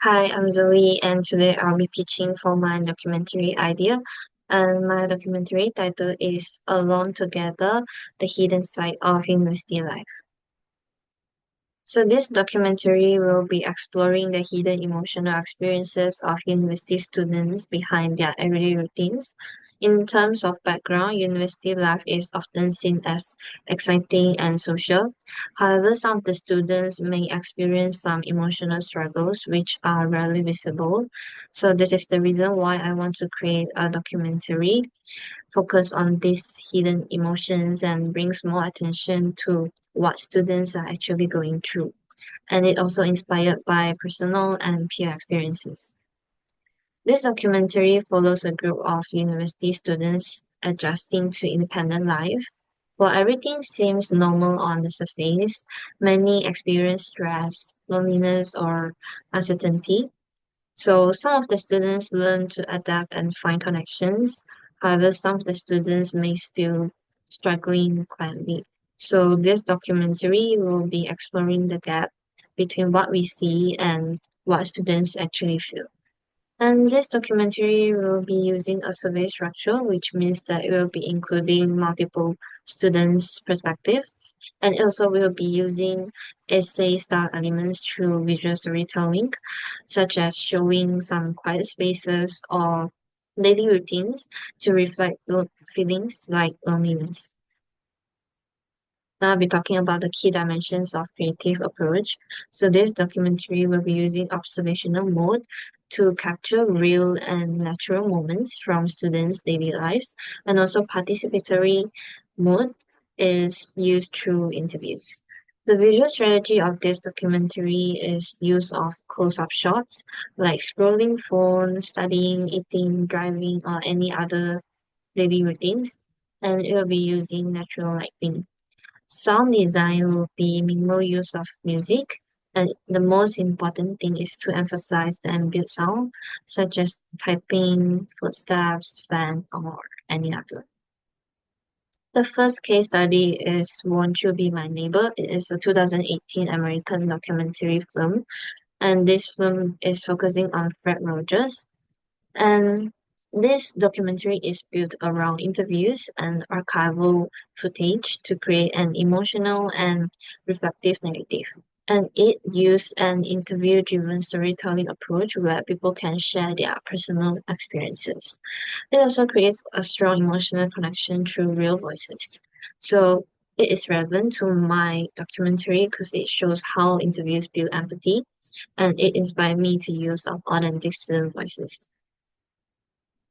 Hi, I'm Zoe, and today I'll be pitching for my documentary idea. And my documentary title is Alone Together, The Hidden Side of University Life. So this documentary will be exploring the hidden emotional experiences of university students behind their everyday routines. In terms of background, university life is often seen as exciting and social. However, some of the students may experience some emotional struggles which are rarely visible. So this is the reason why I want to create a documentary focus on these hidden emotions and brings more attention to what students are actually going through, and it also inspired by personal and peer experiences. This documentary follows a group of university students adjusting to independent life. While everything seems normal on the surface, many experience stress, loneliness, or uncertainty. So some of the students learn to adapt and find connections. However, some of the students may still struggling quietly. So this documentary will be exploring the gap between what we see and what students actually feel. And this documentary will be using a survey structure, which means that it will be including multiple students' perspective, and it also will be using essay style elements through visual storytelling, such as showing some quiet spaces or daily routines to reflect feelings like loneliness. Now I'll be talking about the key dimensions of creative approach. So this documentary will be using observational mode to capture real and natural moments from students' daily lives, and also participatory mode is used through interviews. The visual strategy of this documentary is use of close-up shots, like scrolling phone, studying, eating, driving, or any other daily routines, and it will be using natural lighting. Sound design will be minimal use of music, and the most important thing is to emphasize the ambient sound, such as typing, footsteps, fan, or any other. The first case study is Won't You Be My Neighbor? It is a 2018 American documentary film, and this film is focusing on Fred Rogers. And this documentary is built around interviews and archival footage to create an emotional and reflective narrative. And it used an interview-driven storytelling approach where people can share their personal experiences. It also creates a strong emotional connection through real voices. So it is relevant to my documentary because it shows how interviews build empathy, and it inspired me to use of authentic student voices.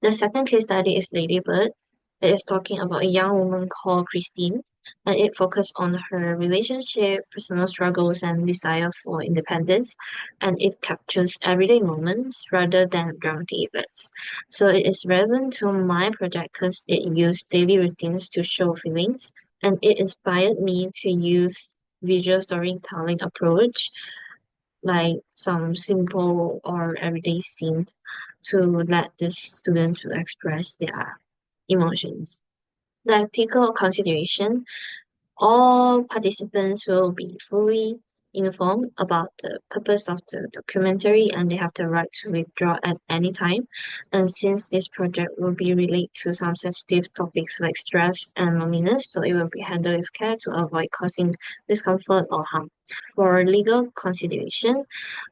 The second case study is Lady Bird. It is talking about a young woman called Christine, and it focuses on her relationship, personal struggles, and desire for independence, and it captures everyday moments rather than dramatic events. So it is relevant to my project because it used daily routines to show feelings, and it inspired me to use visual storytelling approach like some simple or everyday scene to let the student to express their emotions. The ethical consideration, all participants will be fully informed about the purpose of the documentary, and they have the right to withdraw at any time. And since this project will be related to some sensitive topics like stress and loneliness, so it will be handled with care to avoid causing discomfort or harm. For legal consideration,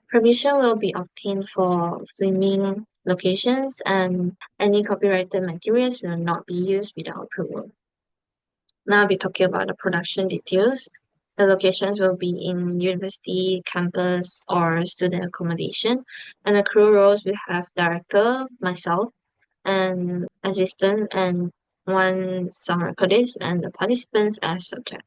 permission will be obtained for filming locations, and any copyrighted materials will not be used without approval. Now I'll be talking about the production details. The locations will be in university, campus, or student accommodation. And the crew roles will have director, myself, and assistant, and one sound recordist, and the participants as subject.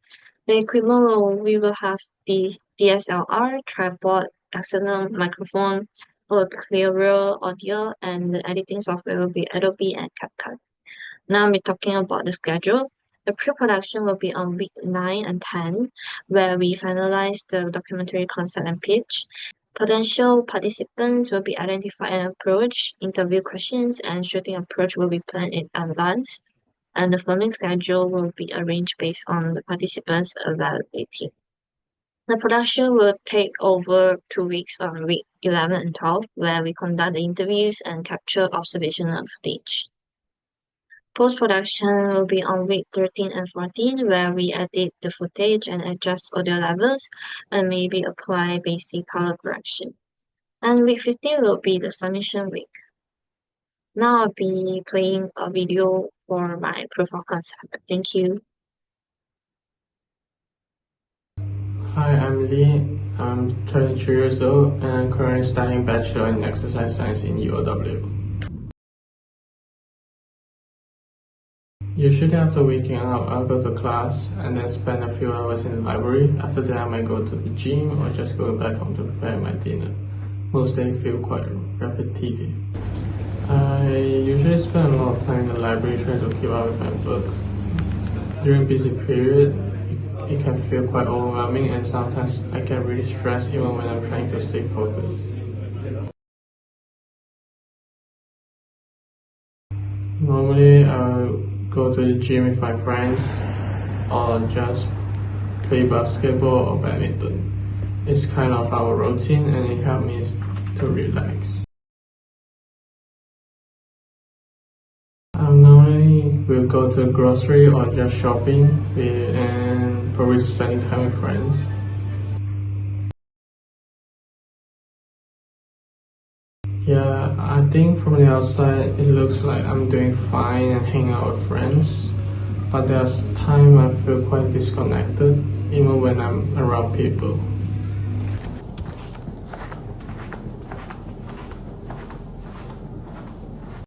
The equipment we will have the DSLR, tripod, external microphone, or clearer audio, and the editing software will be Adobe and CapCut. Now we're talking about the schedule. The pre-production will be on week 9 and 10, where we finalize the documentary concept and pitch. Potential participants will be identified and approached. Interview questions and shooting approach will be planned in advance, and the filming schedule will be arranged based on the participants' availability. The production will take over 2 weeks on week 11 and 12, where we conduct the interviews and capture observational footage. Post-production will be on week 13 and 14, where we edit the footage and adjust audio levels and maybe apply basic color correction. And week 15 will be the submission week. Now I'll be playing a video for my proof of concept. Thank you. Hi, I'm Lee. I'm 23 years old and I'm currently studying Bachelor in Exercise Science in UOW. Usually after waking up, I'll go to class and then spend a few hours in the library. After that, I might go to the gym or just go back home to prepare my dinner. Most days feel quite repetitive. I usually spend a lot of time in the library trying to keep up with my books. During busy period, it can feel quite overwhelming and sometimes I get really stressed even when I'm trying to stay focused. Normally, I'll go to the gym with my friends or just play basketball or badminton. It's kind of our routine and it helps me to relax. Normally, we'll go to a grocery or just shopping and probably spending time with friends. Yeah, I think from the outside it looks like I'm doing fine and hanging out with friends, but there's time I feel quite disconnected even when I'm around people.